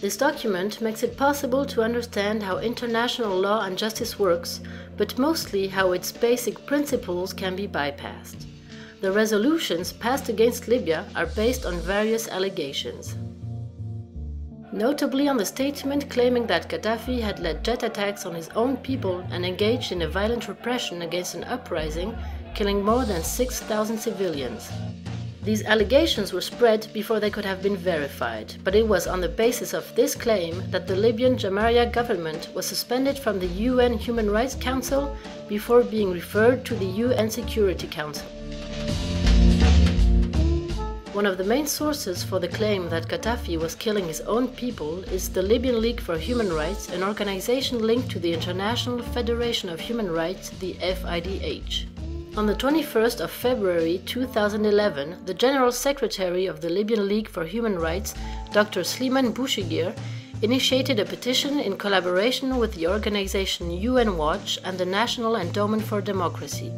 This document makes it possible to understand how international law and justice works, but mostly how its basic principles can be bypassed. The resolutions passed against Libya are based on various allegations. Notably on the statement claiming that Gaddafi had led jet attacks on his own people and engaged in a violent repression against an uprising, killing more than 6,000 civilians. These allegations were spread before they could have been verified, but it was on the basis of this claim that the Libyan Jamahiriya government was suspended from the UN Human Rights Council before being referred to the UN Security Council. One of the main sources for the claim that Gaddafi was killing his own people is the Libyan League for Human Rights, an organization linked to the International Federation of Human Rights, the FIDH. On the 21st of February 2011, the General Secretary of the Libyan League for Human Rights, Dr. Slimane Bouchiguir, initiated a petition in collaboration with the organization UN Watch and the National Endowment for Democracy.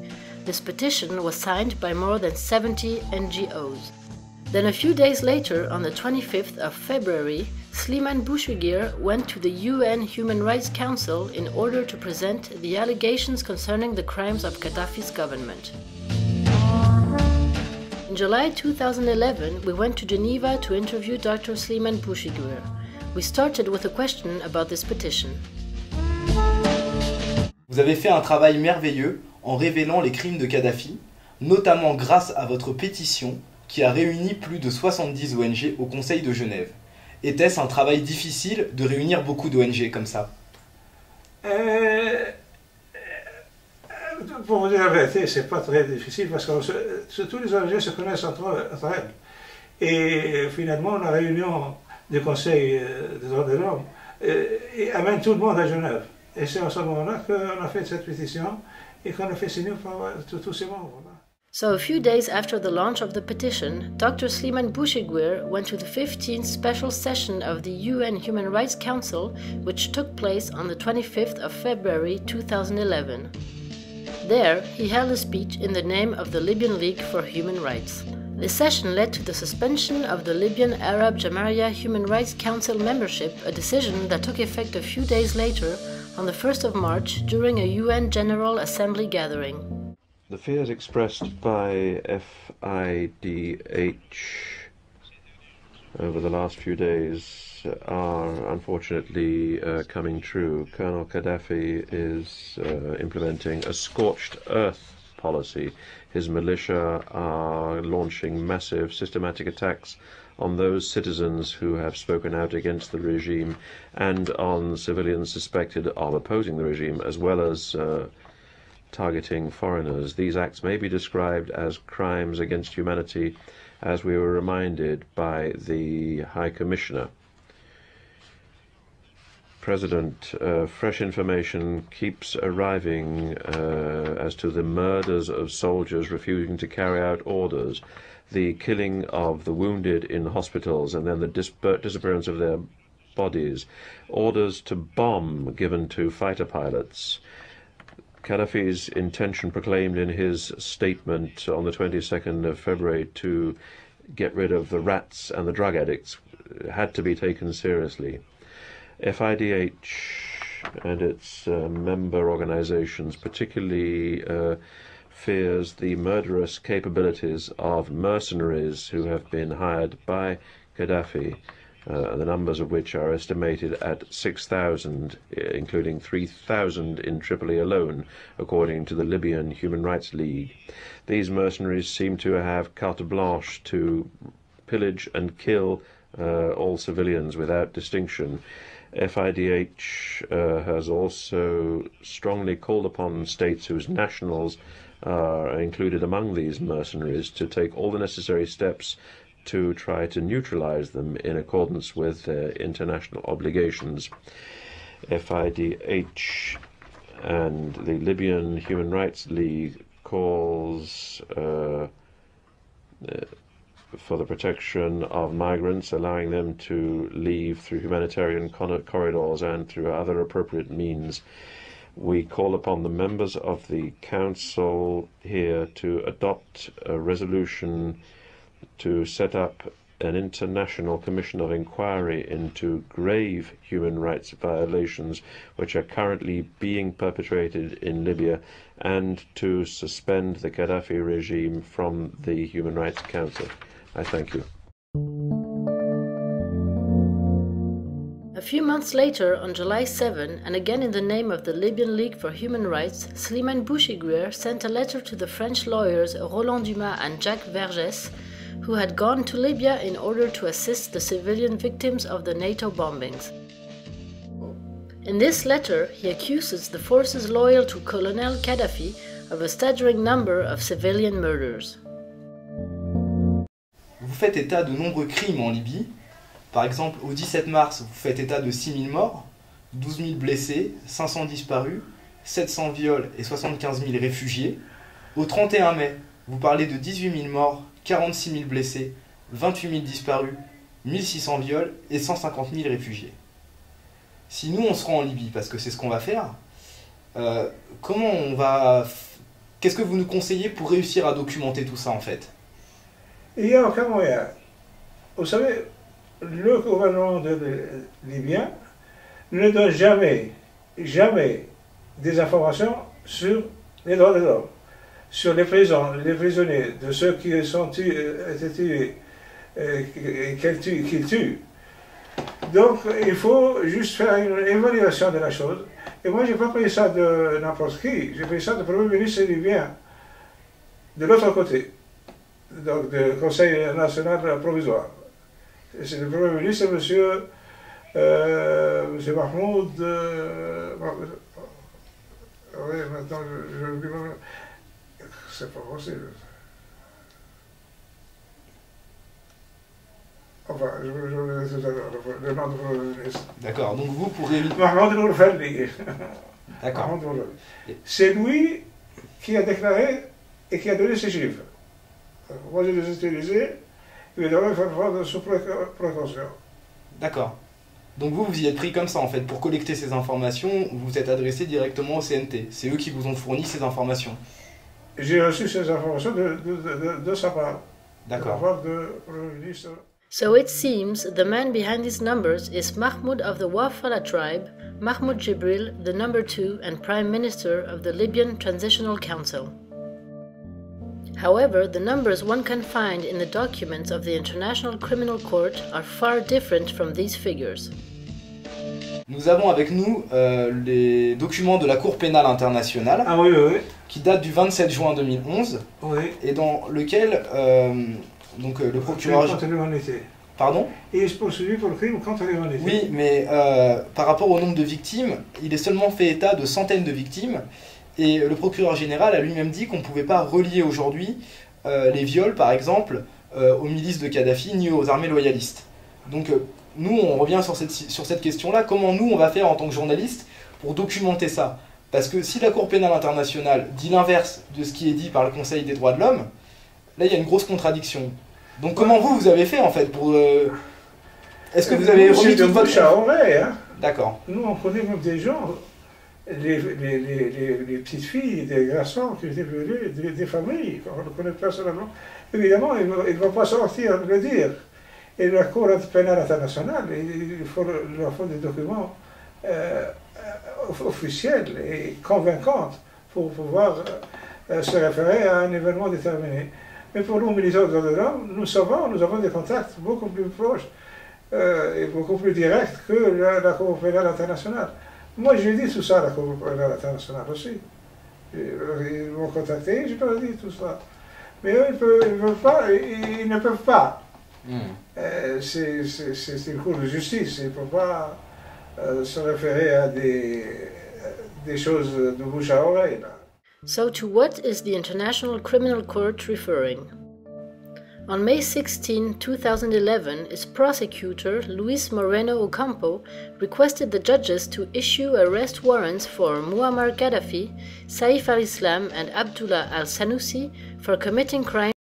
This petition was signed by more than 70 NGOs. Then a few days later, on the 25th of February, Slimane Bouchiguir went to the UN Human Rights Council in order to present the allegations concerning the crimes of Gaddafi's government. In July 2011, we went to Geneva to interview Dr. Slimane Bouchiguir. We started with a question about this petition. Vous avez fait un travail merveilleux en révélant les crimes de Kadhafi, notamment grâce à votre pétition qui a réuni plus de 70 ONG au Conseil de Genève. Était-ce un travail difficile de réunir beaucoup d'ONG comme ça? Pour vous dire la vérité, c'est pas très difficile parce que tous les ONG se connaissent entre elles. Et finalement, la réunion du Conseil des droits de l'homme amène tout le monde à Genève. Et c'est à ce moment-là qu'on a fait cette pétition et qu'on a fait signer par tous ces membres. So a few days after the launch of the petition, Dr. Slimane Bouchiguir went to the 15th special session of the UN Human Rights Council, which took place on the 25th of February 2011. There, he held a speech in the name of the Libyan League for Human Rights. This session led to the suspension of the Libyan Arab Jamahiriya Human Rights Council membership, a decision that took effect a few days later, on the 1st of March, during a UN General Assembly gathering. The fears expressed by FIDH over the last few days are unfortunately coming true. Colonel Gaddafi is implementing a scorched earth policy. His militia are launching massive systematic attacks on those citizens who have spoken out against the regime and on civilians suspected of opposing the regime, as well as targeting foreigners. These acts may be described as crimes against humanity, as we were reminded by the High Commissioner. President, fresh information keeps arriving as to the murders of soldiers refusing to carry out orders, the killing of the wounded in hospitals, and then the disappearance of their bodies, orders to bomb given to fighter pilots. Gaddafi's intention proclaimed in his statement on the 22nd of February to get rid of the rats and the drug addicts had to be taken seriously. FIDH and its member organizations particularly fears the murderous capabilities of mercenaries who have been hired by Gaddafi, the numbers of which are estimated at 6,000, including 3,000 in Tripoli alone, according to the Libyan Human Rights League. These mercenaries seem to have carte blanche to pillage and kill all civilians without distinction. FIDH has also strongly called upon states whose nationals are included among these mercenaries to take all the necessary steps to try to neutralize them in accordance with their international obligations. FIDH and the Libyan Human Rights League calls for the protection of migrants, allowing them to leave through humanitarian corridors and through other appropriate means. We call upon the members of the Council here to adopt a resolution to set up an international commission of inquiry into grave human rights violations which are currently being perpetrated in Libya, and to suspend the Gaddafi regime from the Human Rights Council. I thank you. A few months later, on July 7, and again in the name of the Libyan League for Human Rights, Slimane Bouchiguer sent a letter to the French lawyers Roland Dumas and Jacques Vergès, who had gone to Libya in order to assist the civilian victims of the NATO bombings. In this letter, he accuses the forces loyal to Colonel Gaddafi of a staggering number of civilian murders. Vous faites état de nombreux crimes en Libye. Par exemple, au 17 mars, vous faites état de 6 000 morts, 12 000 blessés, 500 disparus, 700 viols et 75 000 réfugiés. Au 31 mai, vous parlez de 18 000 morts, 46 000 blessés, 28 000 disparus, 1600 viols et 150 000 réfugiés. Si nous on se rend en Libye, parce que c'est ce qu'on va faire, qu'est-ce que vous nous conseillez pour réussir à documenter tout ça en fait? Il n'y a aucun moyen. Vous savez, le gouvernement libyen ne donne jamais des informations sur les droits de l'homme, sur les prisonniers, de ceux qui sont été tués, qu'ils tuent. Donc il faut juste faire une évaluation de la chose. Et moi, je n'ai pas pris ça de n'importe qui, j'ai pris ça du Premier ministre libyen, de l'autre côté, donc du Conseil national provisoire. C'est le Premier ministre, monsieur Mahmoud. Oui, maintenant, c'est pas possible. Enfin, le nom du Premier ministre. D'accord, donc vous pourrez... Mahmoud Nourfelli. D'accord. C'est lui qui a déclaré et qui a donné ces chiffres. Moi, je les ai utilisés. Évidemment, il faut prendre sous précaution. D'accord. Donc vous y êtes pris comme ça en fait. Pour collecter ces informations, vous vous êtes adressé directement au CNT. C'est eux qui vous ont fourni ces informations. J'ai reçu ces informations de sa part. D'accord. De la part du Premier ministre. So it seems the man behind these numbers is Mahmoud of the Wafala tribe, Mahmoud Jibril, the number 2 and Prime Minister of the Libyan Transitional Council. However, the numbers one can find in the documents of the International Criminal Court are far different from these figures. Nous avons avec nous les documents de la Cour pénale internationale, qui datent du 27 juin 2011, et dans lequel le procureur... Pardon? Il est poursuivi pour le crime contre l'humanité. Oui, mais par rapport au nombre de victimes, il est seulement fait état de centaines de victimes. Et le procureur général a lui-même dit qu'on ne pouvait pas relier aujourd'hui les viols, par exemple, aux milices de Kadhafi ni aux armées loyalistes. Donc nous, on revient sur cette question-là. Comment nous, on va faire en tant que journalistes pour documenter ça? Parce que si la Cour pénale internationale dit l'inverse de ce qui est dit par le Conseil des droits de l'homme, là, il y a une grosse contradiction. Donc comment vous avez fait, en fait, pour... Est-ce que vous avez remis toute votre... Hein. D'accord. Nous, on connaît même des gens... Les petites filles, des garçons qui étaient venus, des familles, on ne connaît personnellement. Évidemment, ils ne vont pas sortir le dire. Et la Cour pénale internationale, il leur faut des documents officiels et convaincants pour pouvoir se référer à un événement déterminé. Mais pour nous, militaires de l'homme, nous avons des contacts beaucoup plus proches et beaucoup plus directs que la Cour pénale internationale. Moi, j'ai dit tout ça à la Cour pénale internationale aussi. Ils m'ont contacté, je leur ai dit tout ça. Mais eux, ils ne peuvent pas. C'est une cour de justice, ils ne peuvent pas se référer à des choses de bouche à oreille. So to what is the International Criminal Court referring? On May 16, 2011, its prosecutor, Luis Moreno Ocampo, requested the judges to issue arrest warrants for Muammar Gaddafi, Saif al-Islam and Abdullah al-Sanusi for committing crimes